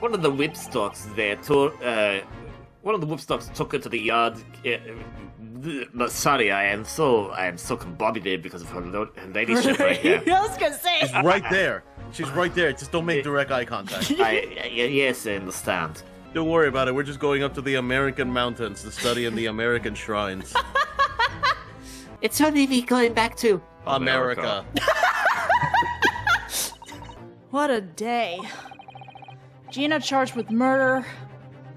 one of the whipstocks there took her to the yard. Sorry, I am so combobulated because of her ladyship right here. I was gonna say. She's right there. She's right there. Just don't make direct eye contact. Yes, I understand. Don't worry about it. We're just going up to the American mountains to study in the American shrines. It's only me going back to America. What a day. Gina charged with murder.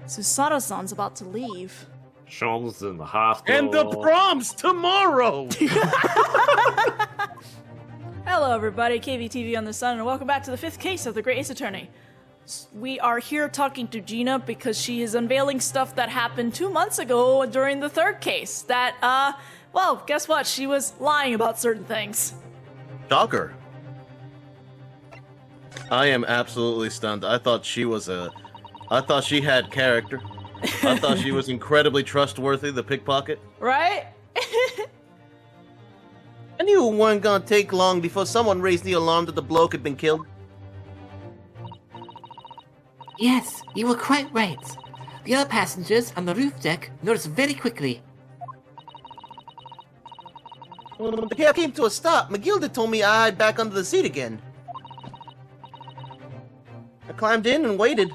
Susato-san's about to leave. Sean's in the hospital. And the prom's tomorrow! Hello everybody, KVTV on the Sun, and welcome back to the 5th case of the Great Ace Attorney. We are here talking to Gina because she is unveiling stuff that happened 2 months ago during the 3rd case that, well, guess what? She was lying about certain things. Shocker. I am absolutely stunned. I thought she had character. I thought she was incredibly trustworthy, the pickpocket. Right? I knew it wasn't gonna take long before someone raised the alarm that the bloke had been killed. Yes, you were quite right. The other passengers on the roof deck noticed very quickly. When the cab came to a stop, McGilda told me I hide back under the seat again. I climbed in and waited.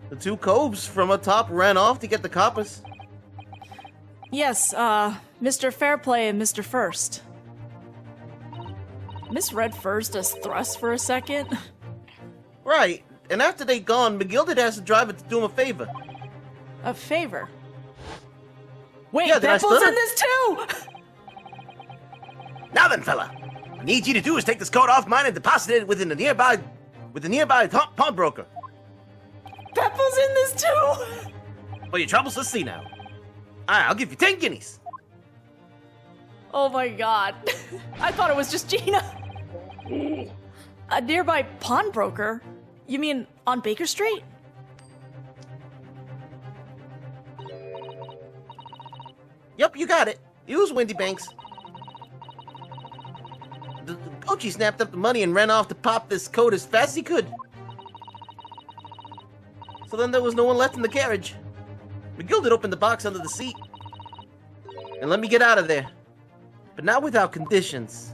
The two cobes from atop ran off to get the coppers. Yes, Mr. Fairplay and Mr. First. Misread First as Thrust for a second. Right, and after they gone, McGilda asked the driver to do him a favor. A favor? Wait, Yeah, did I Bepple's stutter? in this too! Now then, fella, what I need you to do is take this coat off mine and deposit it with the nearby pawnbroker. Bepple's in this too! For your troubles, let's see now. Alright, I'll give you 10 guineas. Oh my god. I thought it was just Gina. A nearby pawnbroker? You mean on Baker Street? Yep, you got it. Use Windy Banks. The Poachy snapped up the money and ran off to pop this coat as fast as he could. So then there was no one left in the carriage. McGilda opened the box under the seat and let me get out of there. But not without conditions.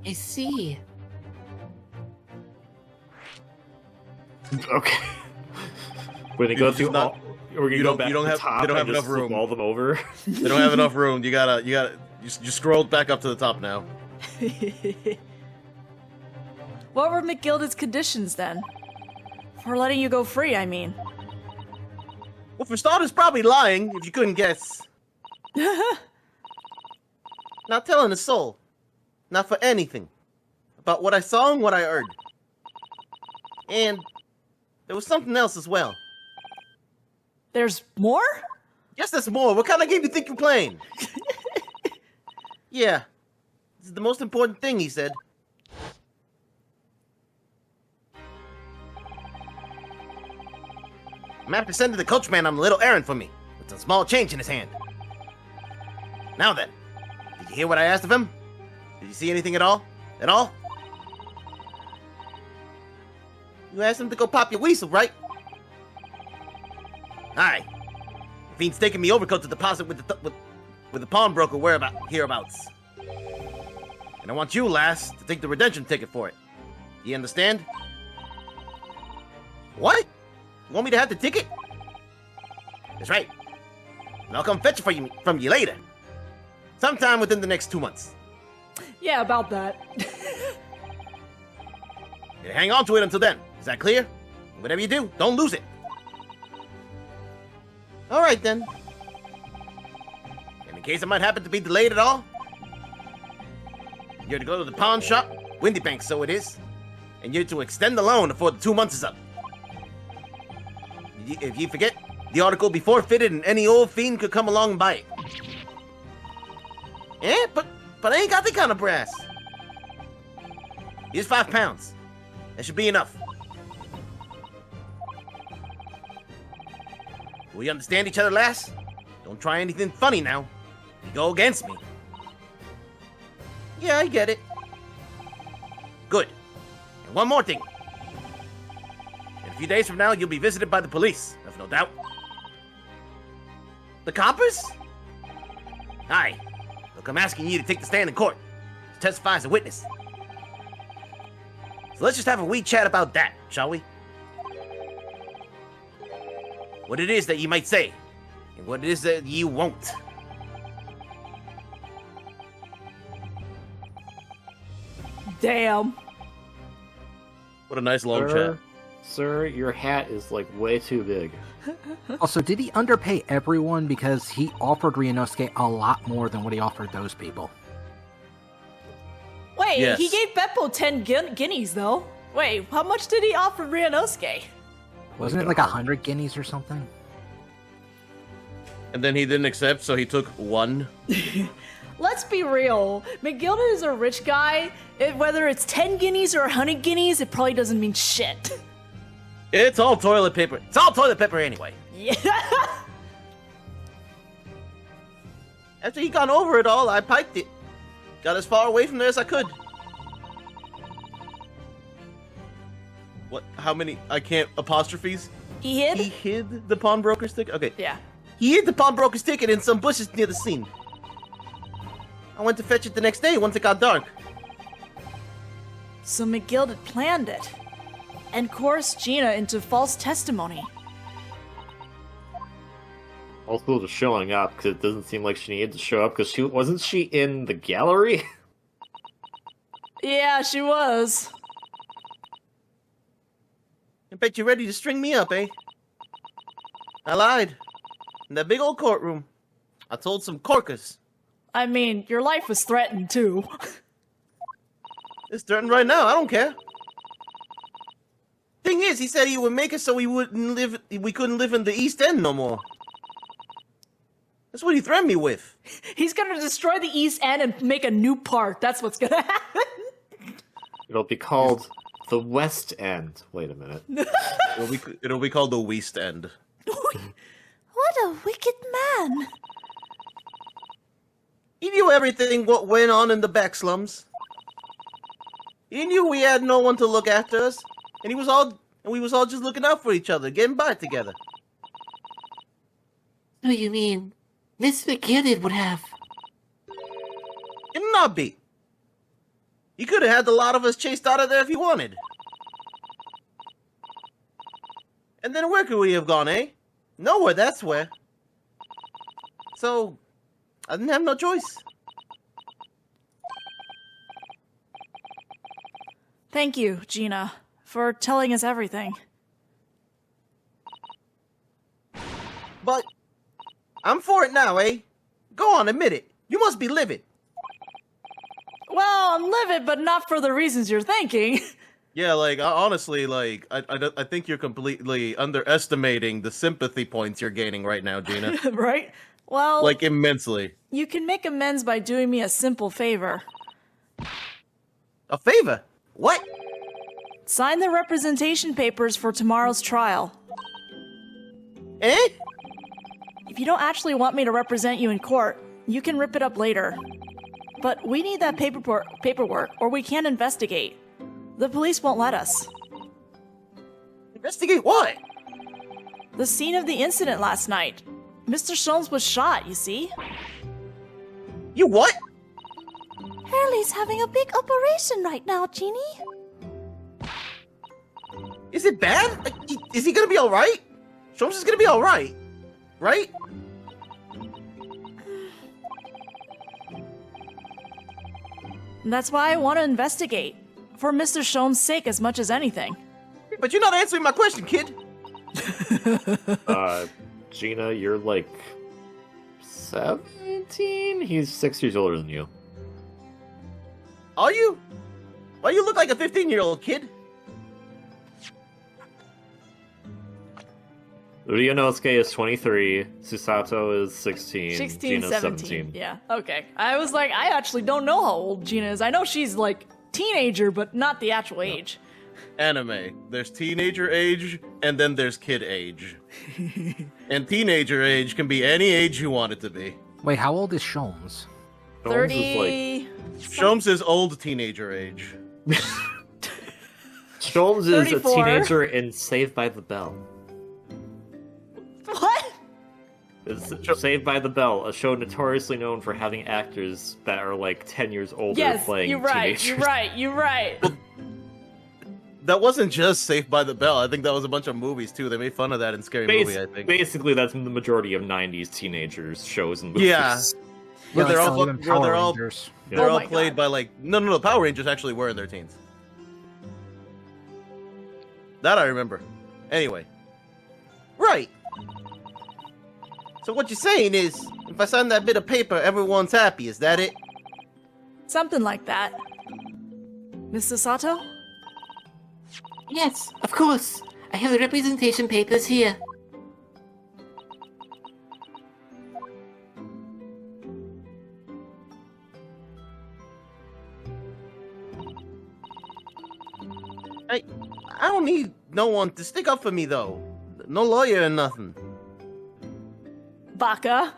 I see. Okay. We're gonna go through not- all. We're gonna you go don't- back you don't to have- the top they don't have and just enough room. flip all them over. They don't have enough room. You scrolled back up to the top now. What were McGilda's conditions then? For letting you go free, I mean. Well, for starters, probably lying, if you couldn't guess. Not telling a soul. Not for anything. About what I saw and what I heard. And there was something else as well. There's more? Yes, there's more. What kind of game do you think you're playing? Yeah. This is the most important thing, he said. I'm after sending the coachman on a little errand for me, with some small change in his hand. Now then, did you hear what I asked of him? Did you see anything at all? At all? You asked him to go pop your weasel, right? Aye. The fiend's taking me overcoat to deposit with the pawnbroker hereabouts. And I want you, lass, to take the redemption ticket for it. You understand? What? You want me to have the ticket? That's right. And I'll come fetch it from you later. Sometime within the next 2 months. Yeah, about that. You hang on to it until then. Is that clear? Whatever you do, don't lose it. All right, then. And in case it might happen to be delayed at all, you're to go to the pawn shop, Windy Bank, so it is, and you're to extend the loan before the 2 months is up. If you forget, the article will be forfeited and any old fiend could come along and buy it. Eh? But I ain't got that kind of brass. Here's £5. That should be enough. We understand each other, lass? Don't try anything funny now. You go against me. Yeah, I get it. Good. And one more thing. A few days from now, you'll be visited by the police. I've no doubt. The coppers? Aye. Look, I'm asking you to take the stand in court. To testify as a witness. So let's just have a wee chat about that, shall we? What it is that you might say, and what it is that you won't. Damn. What a nice long chat. Sir, your hat is like way too big. Also, did he underpay everyone because he offered Ryunosuke a lot more than what he offered those people? Wait, Yes. he gave Beppo 10 guineas, though. Wait, how much did he offer Ryunosuke? Wasn't it like 100 guineas or something? And then he didn't accept, so he took 1. Let's be real. McGilda is a rich guy. Whether it's 10 guineas or 100 guineas, it probably doesn't mean shit. It's all toilet paper. It's all toilet paper anyway. Yeah. After he got over it all, I piped it. Got as far away from there as I could. What? How many? I can't. Apostrophes? He hid? He hid the pawnbroker's ticket? Okay. Yeah. He hid the pawnbroker's ticket in some bushes near the scene. I went to fetch it the next day once it got dark. So McGilda planned it. And coerced Gina into false testimony. Also just showing up, because it doesn't seem like she needed to show up, because wasn't she in the gallery? Yeah, she was. I bet you're ready to string me up, eh? I lied. In that big old courtroom. I told some corkers. I mean, your life was threatened, too. It's threatened right now. I don't care. Thing is, he said he would make it so we couldn't live in the East End no more. That's what he threatened me with. He's gonna destroy the East End and make a new park. That's what's gonna happen. It'll be called the West End. Wait a minute. It'll be called the West End. What a wicked man. He knew everything what went on in the back slums. He knew we had no one to look after us, and we was all just looking out for each other, getting by together. So you mean Miss McGinnon would have... It not be. He could have had the lot of us chased out of there if he wanted. And then where could we have gone, eh? Nowhere, that's where. So, I didn't have no choice. Thank you, Gina, for telling us everything. But, I'm for it now, eh? Go on, admit it. You must be livid. Well, I'm livid, but not for the reasons you're thinking. Yeah, like, honestly, like, I think you're completely underestimating the sympathy points you're gaining right now, Gina. Right? Well, Like, immensely. you can make amends by doing me a simple favor. A favor? What? Sign the representation papers for tomorrow's trial. Eh? If you don't actually want me to represent you in court, you can rip it up later. But we need that paperwork, or we can't investigate. The police won't let us. Investigate what? The scene of the incident last night. Mr. Sholmes was shot, you see? You what? Hurley's having a big operation right now, Jeannie. Is it bad? Like, is he gonna be alright? Sholmes is gonna be alright. Right? That's why I want to investigate. For Mr. Sholmes' sake as much as anything. But you're not answering my question, kid. Gina, you're like 17? He's 6 years older than you. Are you? Why you look like a 15-year-old kid? Ryunosuke is 23, Susato is 16, 16, Gina's 17. Yeah, okay. I was like, I actually don't know how old Gina is. I know she's like teenager, but not the actual age. Anime. There's teenager age, and then there's kid age. And teenager age can be any age you want it to be. Wait, how old is Sholmes? Sholmes 30... Sholmes is old teenager age. Sholmes is a 34. teenager in Saved by the Bell. What? It's Saved by the Bell, a show notoriously known for having actors that are like 10 years older Yes, playing you're right. teenagers. You're right. That wasn't just Saved by the Bell. I think that was a bunch of movies too. They made fun of that in Scary Movie, I think. Basically, that's the majority of 90s teenagers shows and movies. Yeah. Where they're all, even Power they're all, Rangers. Yeah. they're Oh all my played God. by like no, the Power Rangers actually were in their teens. That I remember. Anyway, right. So what you're saying is, if I sign that bit of paper, everyone's happy. Is that it? Something like that. Mr. Sato? Yes, of course. I have the representation papers here. I don't need no one to stick up for me though. No lawyer or nothing. Baka.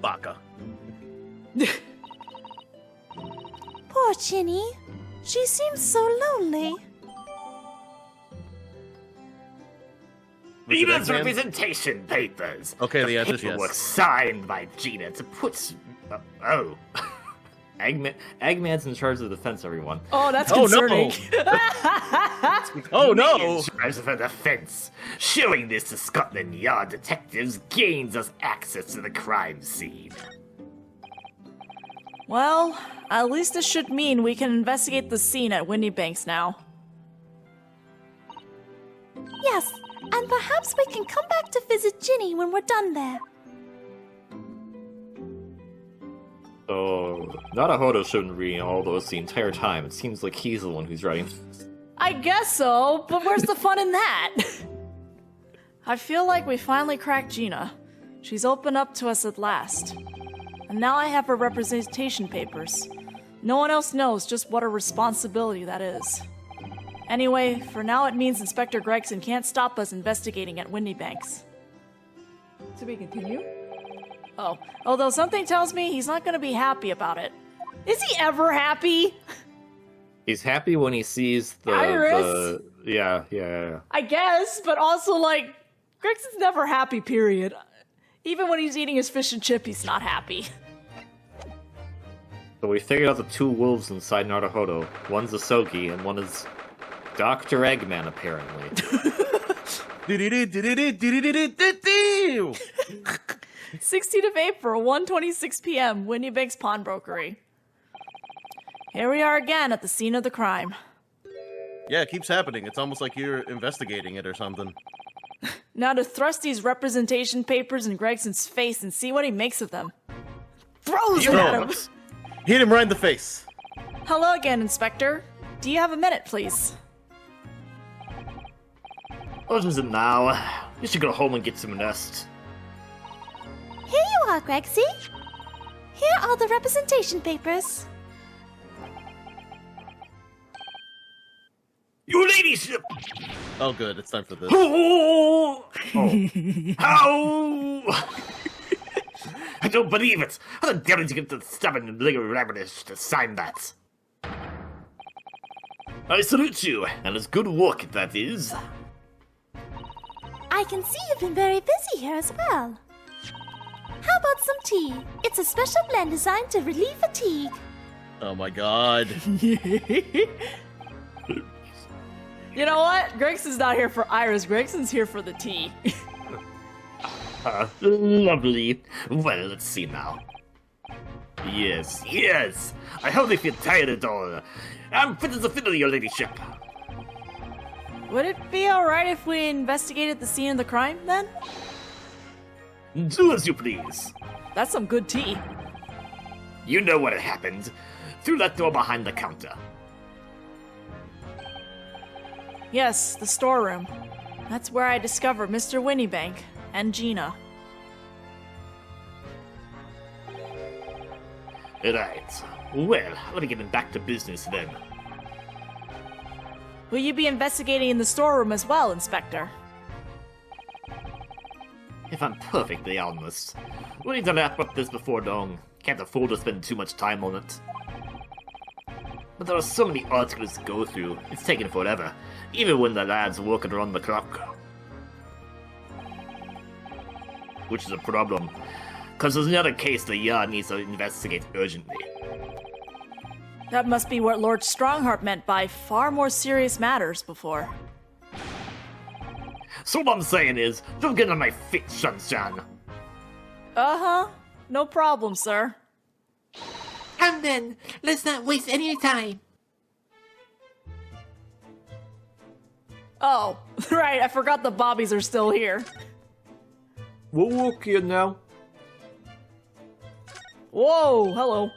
Baka. Poor Ginny. She seems so lonely. Was it Gina's Eggman? representation papers. Okay, the answer's Paperwork yes. signed by Gina to put. Oh. Eggman's in charge of the defense, everyone. Oh, that's Oh, no. concerning. Oh In no! charge of the defense. Showing this to Scotland Yard detectives gains us access to the crime scene. Well, at least this should mean we can investigate the scene at Windy Banks now. Yes, and perhaps we can come back to visit Ginny when we're done there. So, Naruhodo shouldn't be reading all those the entire time. It seems like he's the one who's writing. I guess so, but where's the fun in that? I feel like we finally cracked Gina. She's opened up to us at last. And now I have her representation papers. No one else knows just what a responsibility that is. Anyway, for now it means Inspector Gregson can't stop us investigating at Windy Banks. To be continued? Oh, although something tells me he's not gonna be happy about it. Is he ever happy? He's happy when he sees the... Iris? Yeah. I guess, but also, like, Gregson's never happy, period. Even when he's eating his fish and chip, he's not happy. So we figured out the two wolves inside Naruhodo. One's a Sogi, and one is Dr. Eggman, apparently. 16th of April, 1:26 p.m., Windy Banks Pawnbrokery. Here we are again at the scene of the crime. Yeah, it keeps happening. It's almost like you're investigating it or something. Now to thrust these representation papers in Gregson's face and see what he makes of them. Throws it at him! Hit him right in the face. Hello again, Inspector. Do you have a minute, please? What is it now? You should go home and get some rest. Here you are, Gregsy. Here are the representation papers. Your ladyship! Oh, good. It's time for this. Oh! How? I don't believe it! How the devil did you get the stubborn and legal rabbitish to sign that? I salute you, and it's good work, that is. I can see you've been very busy here as well. How about some tea? It's a special blend designed to relieve fatigue. Oh my god. You know what? Gregson's not here for Iris. Gregson's here for the tea. Lovely. Well, let's see now. Yes. I hardly feel tired at all. I'm fit as a fiddle, your ladyship. Would it be alright if we investigated the scene of the crime, then? Do as you please. That's some good tea. You know what had happened. Through that door behind the counter. Yes, the storeroom. That's where I discovered Mr. Winniebank and Gina. Right. Well, let me get back to business then. Will you be investigating in the storeroom as well, Inspector? If I'm perfectly honest, we need to wrap up this before long. Can't afford to spend too much time on it. But there are so many articles to go through, it's taking forever, even when the lad's working around the clock. Which is a problem, because there's another case the yard needs to investigate urgently. That must be what Lord Strongheart meant by far more serious matters before. So what I'm saying is, don't get on my feet, Shan-Shan. Uh-huh. No problem, sir. Come then, let's not waste any time. Oh, right, I forgot the bobbies are still here. We'll walk here now. Whoa, hello.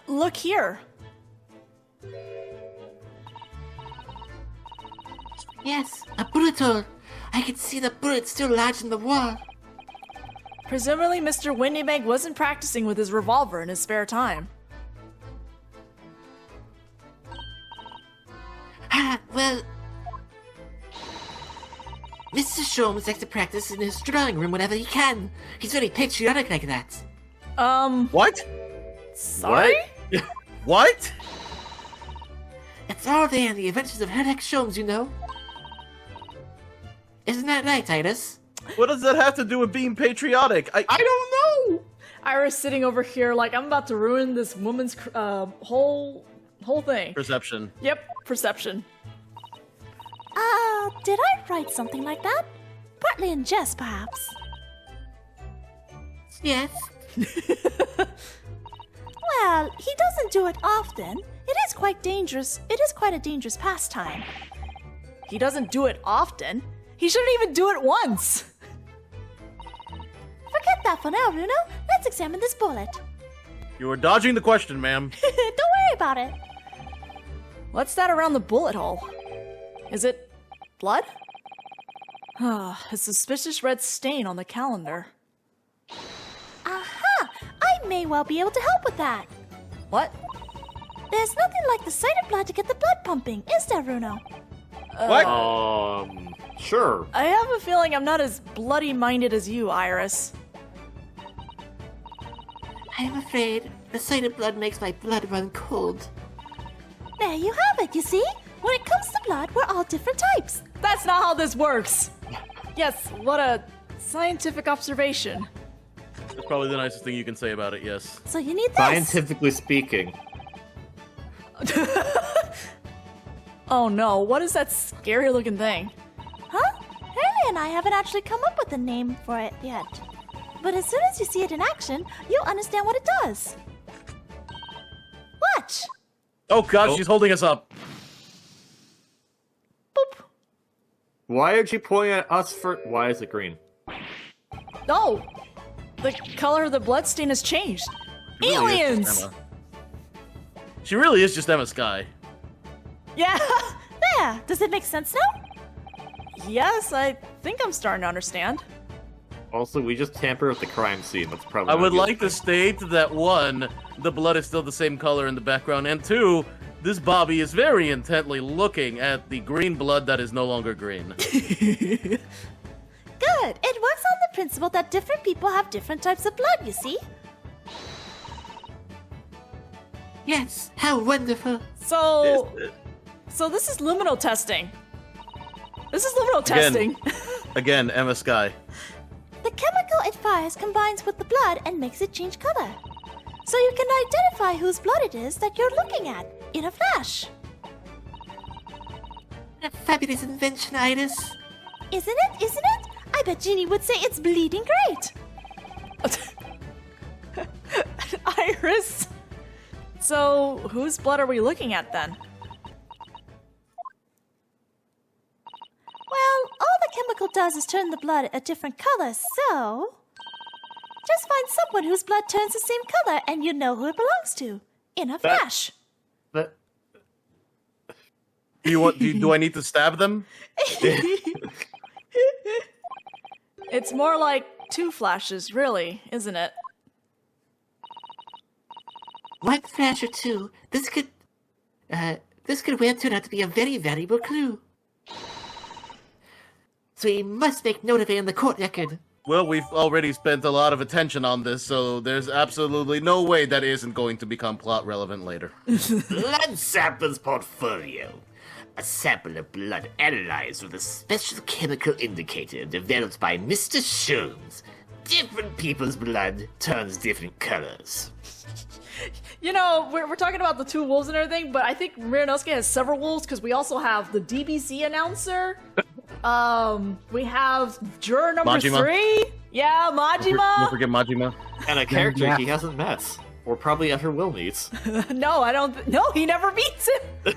Look here. Yes, a bullet hole. I can see the bullet still lodged in the wall. Presumably Mr. Windybag wasn't practicing with his revolver in his spare time. Well... Mr. Sholmes likes to practice in his drawing room whenever he can. He's very patriotic like that. What? Sorry? What? It's all there in the Adventures of Herlock Sholmes, you know. Isn't that right, Titus? What does that have to do with being patriotic? I don't know! Iris sitting over here like, I'm about to ruin this woman's whole thing. Perception. Yep, perception. Did I write something like that? Partly in jest, perhaps. Yes. Well, he doesn't do it often. It is quite dangerous. It is quite a dangerous pastime. He doesn't do it often. He shouldn't even do it once. Forget that for now, Runo. Let's examine this bullet. You are dodging the question, ma'am. Don't worry about it. What's that around the bullet hole? Is it blood? A suspicious red stain on the calendar. Aha! I may well be able to help with that. What? There's nothing like the sight of blood to get the blood pumping, is there, Runo? What? Sure. I have a feeling I'm not as bloody-minded as you, Iris. I'm afraid the sight of blood makes my blood run cold. There you have it, you see? When it comes to blood, we're all different types. That's not how this works. Yes, what a scientific observation. That's probably the nicest thing you can say about it, yes. So you need this. Scientifically speaking. Oh no, what is that scary looking thing? Huh? Haley and I haven't actually come up with a name for it yet. But as soon as you see it in action, you'll understand what it does. Watch! Oh god, she's holding us up. Boop. Why are you pointing at us for... Why is it green? No! The color of the bloodstain has changed. Really is Aliens! just Emma. She really is just Emma Sky. Yeah! There! Does it make sense now? Yes, I think I'm starting to understand. Also, we just tamper with the crime scene. That's probably I not would good. like to state that 1, the blood is still the same color in the background, and 2, this Bobby is very intently looking at the green blood that is no longer green. Good! It works on the principle that different people have different types of blood, you see? Yes, how wonderful. So this is luminal testing. This is luminal testing. Again, Emma Sky. The chemical it fires combines with the blood and makes it change color. So you can identify whose blood it is that you're looking at in a flash. A fabulous invention, Iris. Isn't it? Isn't it? I bet Jeannie would say it's bleeding great. Iris. So whose blood are we looking at then? Well, all the chemical does is turn the blood a different color, so... Just find someone whose blood turns the same color and you know who it belongs to. In a flash. That... Do I need to stab them? It's more like 2 flashes, really, isn't it? One flash or two. This could well turn out to be a very valuable clue. So we must make note of it in the court record. Well, we've already spent a lot of attention on this, so there's absolutely no way that isn't going to become plot relevant later. Blood samples portfolio. A sample of blood analyzed with a special chemical indicator developed by Mr. Sholmes. Different people's blood turns different colors. You know, we're talking about the two wolves and everything, but I think Ryunosuke has several wolves because we also have the DBC announcer. We have juror number Majima. 3. Yeah, Majima. Don't forget Majima. And a character Yeah. he hasn't met. Or probably ever will meet. No, I don't. No, he never beats him.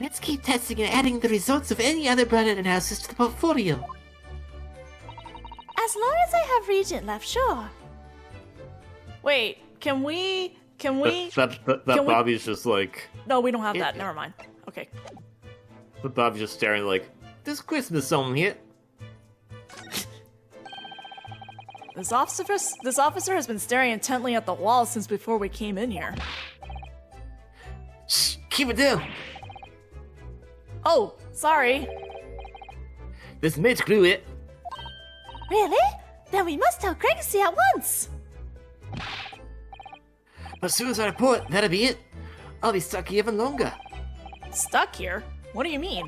Let's keep testing and adding the results of any other blood analysis to the portfolio. As long as I have Regent left, sure. Wait, can we? That can we- Bobby's just like... No, we don't have that. Never mind. Okay. But Bobby's just staring like, there's Christmas on here. This officer has been staring intently at the wall since before we came in here. Shh, keep it down. Oh, sorry. This mage glue it. Really? Then we must tell Gregory at once. As soon as I report, that'll be it. I'll be stuck here even longer. Stuck here? What do you mean?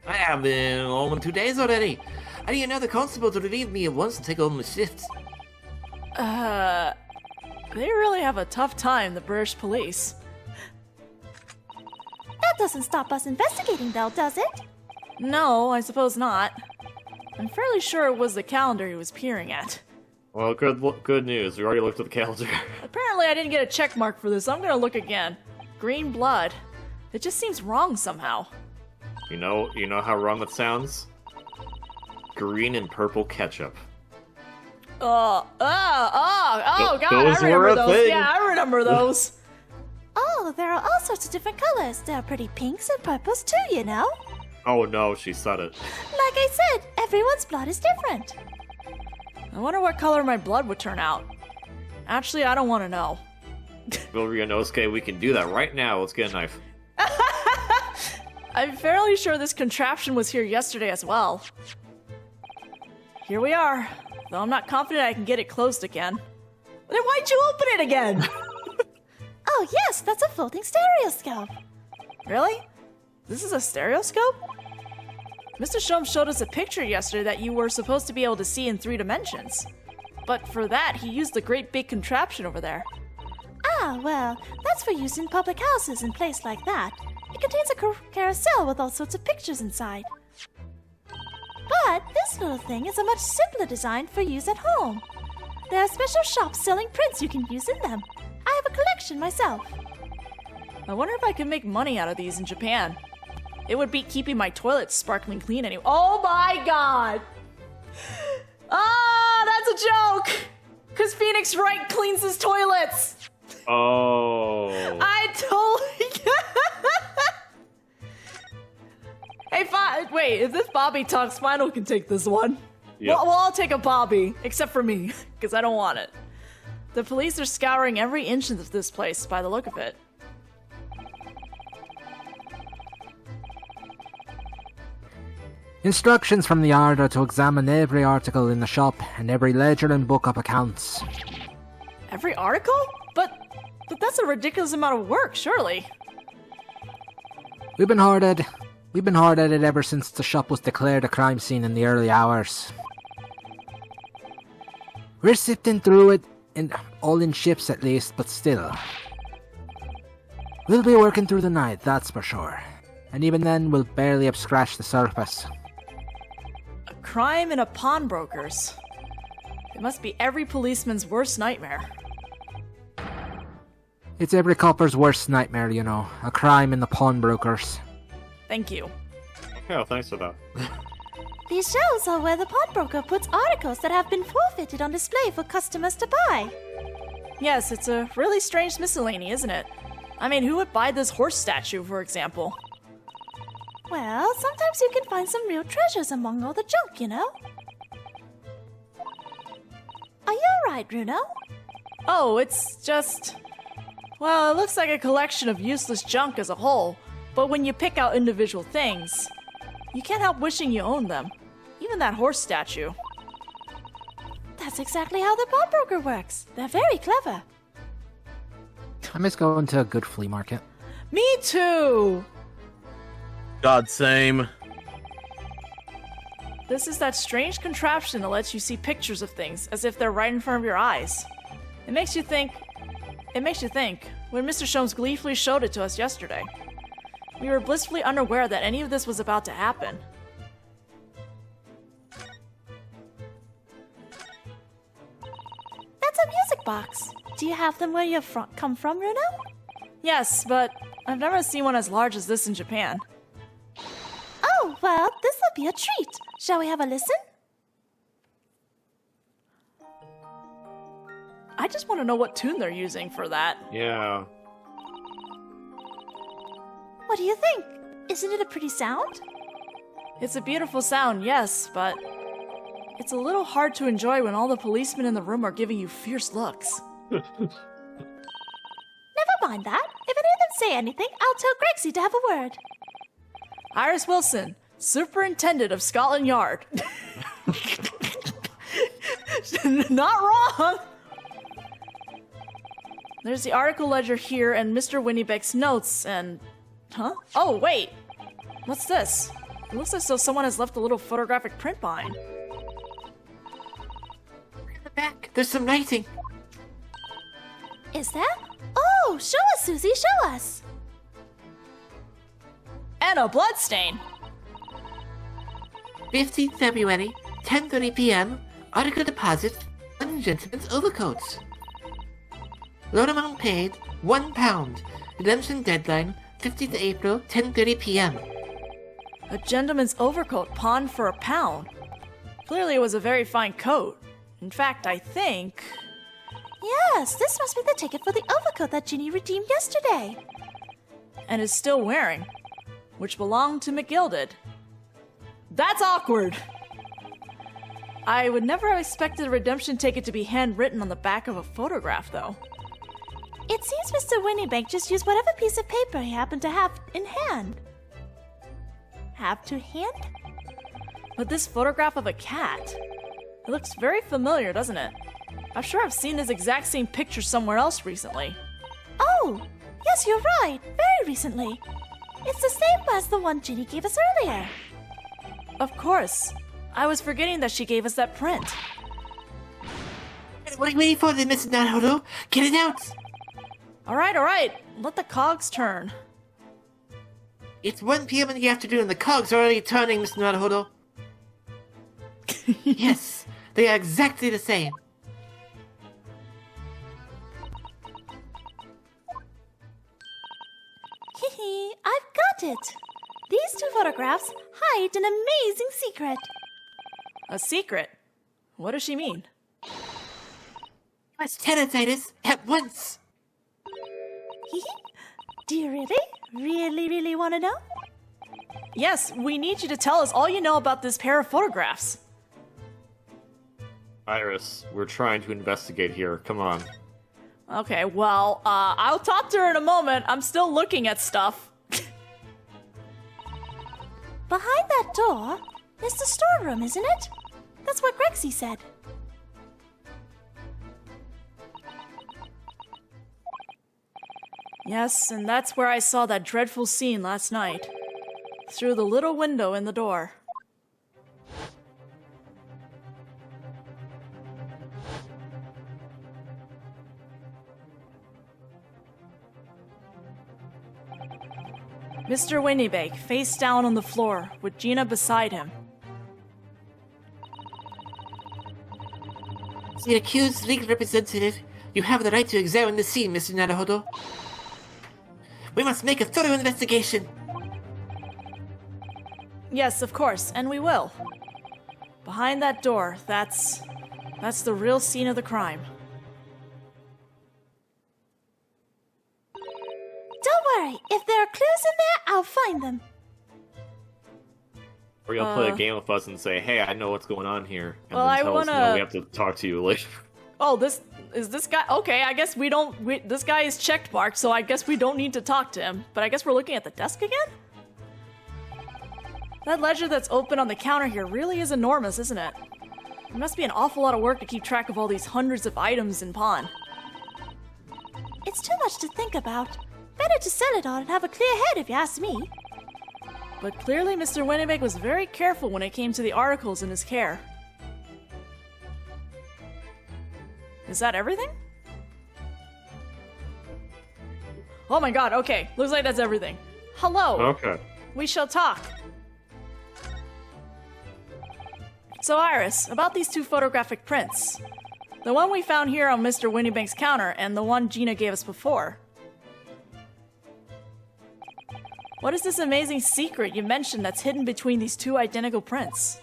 I have been home in 2 days already. I need another constable to relieve me at once and take over my shift. They really have a tough time, the British police. That doesn't stop us investigating, though, does it? No, I suppose not. I'm fairly sure it was the calendar he was peering at. Well, good news. We already looked at the calendar. Apparently I didn't get a check mark for this, so I'm gonna look again. Green blood. It just seems wrong somehow. You know how wrong that sounds? Green and purple ketchup. God, I Those were remember a those. thing. Yeah, I remember those. Oh, there are all sorts of different colors. There are pretty pinks and purples too, you know? Oh no, she said it. Like I said, everyone's blood is different. I wonder what color my blood would turn out. Actually, I don't want to know. Well, Ryunosuke, we can do that right now. Let's get a knife. I'm fairly sure this contraption was here yesterday as well. Here we are, though I'm not confident I can get it closed again. Then why'd you open it again? Oh, yes, that's a floating stereoscope. Really? This is a stereoscope? Mr. Shum showed us a picture yesterday that you were supposed to be able to see in 3 dimensions. But for that, he used the great big contraption over there. Ah, well, that's for use in public houses and places like that. It contains a carousel with all sorts of pictures inside. But this little thing is a much simpler design for use at home. There are special shops selling prints you can use in them. I have a collection myself. I wonder if I could make money out of these in Japan. It would beat keeping my toilets sparkling clean anyway. Oh my god! Ah, that's a joke! Because Phoenix Wright cleans his toilets! Oh. I totally. Hey, wait, if this Bobby talks, Final can take this one. Yep. Well, I'll take a Bobby, except for me, because I don't want it. The police are scouring every inch of this place by the look of it. Instructions from the order to examine every article in the shop and every ledger and book of accounts. Every article? But that's a ridiculous amount of work, surely. We've been hard at it ever since the shop was declared a crime scene in the early hours. We're sifting through it, all in shifts at least, but still. We'll be working through the night, that's for sure. And even then, we'll barely have scratched the surface. A crime in a pawnbroker's. It must be every policeman's worst nightmare. It's every copper's worst nightmare, you know. A crime in the pawnbrokers. Thank you. Yeah, thanks for that. These shelves are where the pawnbroker puts articles that have been forfeited on display for customers to buy. Yes, it's a really strange miscellany, isn't it? I mean, who would buy this horse statue, for example? Well, sometimes you can find some real treasures among all the junk, you know? Are you alright, Bruno? Oh, it's just... Well, it looks like a collection of useless junk as a whole, but when you pick out individual things, you can't help wishing you owned them. You even that horse statue. That's exactly how the pawnbroker works. They're very clever. I miss going to a good flea market. Me too! God same. This is that strange contraption that lets you see pictures of things as if they're right in front of your eyes. It makes you think when Mr. Sholmes gleefully showed it to us yesterday. We were blissfully unaware that any of this was about to happen. That's a music box. Do you have them where you come from, Runo? Yes, but I've never seen one as large as this in Japan. Oh, well, this will be a treat. Shall we have a listen? I just want to know what tune they're using for that. Yeah. What do you think? Isn't it a pretty sound? It's a beautiful sound, yes, but it's a little hard to enjoy when all the policemen in the room are giving you fierce looks. Never mind that. If any of them say anything, I'll tell Grexy to have a word. Iris Wilson, Superintendent of Scotland Yard. Not wrong! There's the article ledger here and Mr. Winniebeck's notes and... Huh? Oh, wait! What's this? It looks as though someone has left a little photographic print behind. In the back, there's some writing. Is there? Oh, show us, Susie, show us. And a bloodstain! 15th February, 10:30 p.m. Article deposit, 1 gentleman's overcoats. Loan amount paid, £1. Redemption deadline, 15th April, 10:30 p.m. A gentleman's overcoat pawned for £1. Clearly it was a very fine coat. In fact, I think... Yes, this must be the ticket for the overcoat that Ginny redeemed yesterday. And is still wearing, which belonged to McGilded. That's awkward! I would never have expected a redemption ticket to be handwritten on the back of a photograph, though. It seems Mr. Winniebank just used whatever piece of paper he happened to have in hand. Have to hand? But this photograph of a cat, it looks very familiar, doesn't it? I'm sure I've seen this exact same picture somewhere else recently. Oh, yes, you're right. Very recently. It's the same as the one Ginny gave us earlier. Of course. I was forgetting that she gave us that print. What are you waiting for then, Mrs. Naruto? Get it out! Alright. Let the cogs turn. It's 1 p.m. in the afternoon and the cogs are already turning, Mr. Naruto. Yes, they are exactly the same. Hehe, I've got it. These 2 photographs hide an amazing secret. A secret? What does she mean? Must tell us, Titus, at once. Hehe. Do you really want to know? Yes, we need you to tell us all you know about this pair of photographs. Iris, we're trying to investigate here. Come on. Okay, well, I'll talk to her in a moment. I'm still looking at stuff. Behind that door is the storeroom, isn't it? That's what Grexy said. Yes, and that's where I saw that dreadful scene last night. Through the little window in the door. Mr. Winniebank, face down on the floor, with Gina beside him. As the accused's legal representative, you have the right to examine the scene, Mr. Naruto. We must make a thorough investigation. Yes, of course, and we will. Behind that door, that's the real scene of the crime. Don't worry, if there are clues in there, I'll find them. Or you'll play a game with us and say, hey, I know what's going on here. And Well, then I tell us, wanna- no, we have to talk to you later. Oh, this guy. Okay, I guess this guy is checked marked, so I guess we don't need to talk to him. But I guess we're looking at the desk again? That ledger that's open on the counter here really is enormous, isn't it? It must be an awful lot of work to keep track of all these hundreds of items in pawn. It's too much to think about. Better to sell it all and have a clear head if you ask me. But clearly Mr. Winnebag was very careful when it came to the articles in his care. Is that everything? Oh my god, okay. Looks like that's everything. Hello. Okay. We shall talk. So Iris, about these two photographic prints. The one we found here on Mr. Winniebank's counter and the one Gina gave us before. What is this amazing secret you mentioned that's hidden between these two identical prints?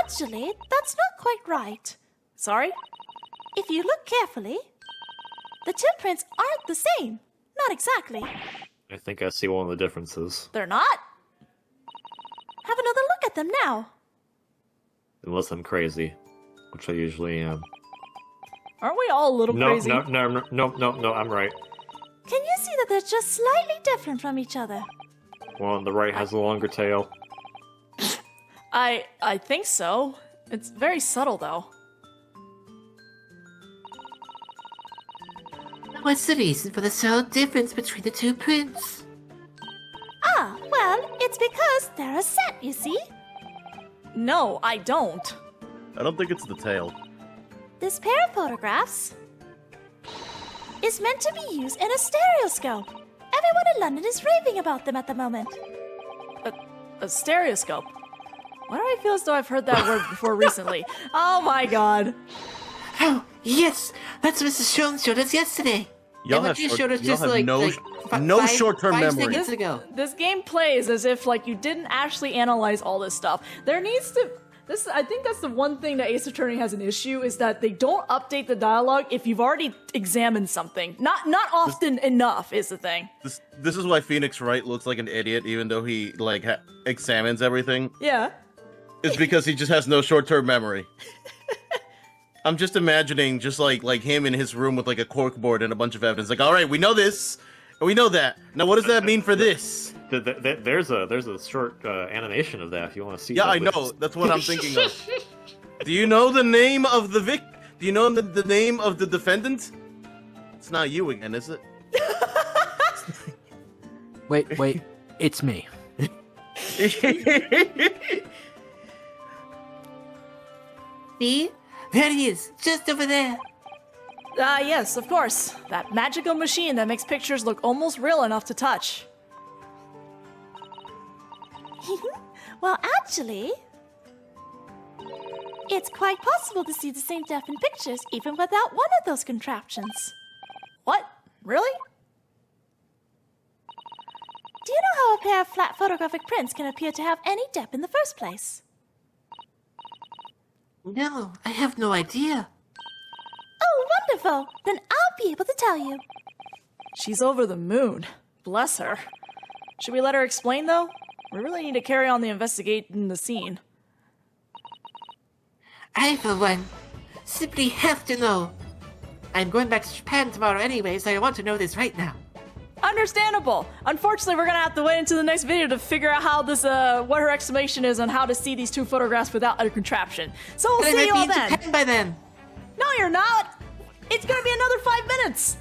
Actually, that's not quite right. Sorry? If you look carefully, the two prints aren't the same. Not exactly. I think I see one of the differences. They're not? Have another look at them now. Unless I'm crazy, which I usually am. Aren't we all a little crazy? No, I'm right. Can you see that they're just slightly different from each other? One on the right has a longer tail. I think so. It's very subtle, though. What's the reason for the subtle difference between the two prints? Ah, well, it's because they're a set, you see? No, I don't. I don't think it's the tail. This pair of photographs is meant to be used in a stereoscope. Everyone in London is raving about them at the moment. A stereoscope? Why do I feel as though I've heard that word before recently? Oh my god. Oh, yes! That's what Mrs. Jones showed us yesterday. Y'all have no short-term five memory. seconds ago. This game plays as if like you didn't actually analyze all this stuff. There needs to I think that's the one thing that Ace Attorney has an issue is that they don't update the dialogue if you've already examined something. Not often enough is the thing. This is why Phoenix Wright looks like an idiot, even though he like examines everything. Yeah. It's because he just has no short-term memory. I'm just imagining just like him in his room with like a corkboard and a bunch of evidence. Like, all right, we know this, and we know that. Now, what does that mean for this? There's a short animation of that if you want to see. Yeah, I know. That's what I'm thinking of. Do you know the name of the Do you know the name of the defendant? It's not you again, is it? Wait, it's me. See? There he is, just over there. Yes, of course. That magical machine that makes pictures look almost real enough to touch. Well, actually, it's quite possible to see the same stuff in pictures even without one of those contraptions. What? Really? Do you know how a pair of flat photographic prints can appear to have any depth in the first place? No, I have no idea. Oh, wonderful! Then I'll be able to tell you. She's over the moon. Bless her. Should we let her explain, though? We really need to carry on the investigation the scene. I, for one, simply have to know. I'm going back to Japan tomorrow anyway, so I want to know this right now. Understandable. Unfortunately, we're gonna have to wait until the next video to figure out how this, what her explanation is on how to see these two photographs without a contraption. So we'll see you all then. Japan by then. No, you're not. It's gonna be another 5 minutes.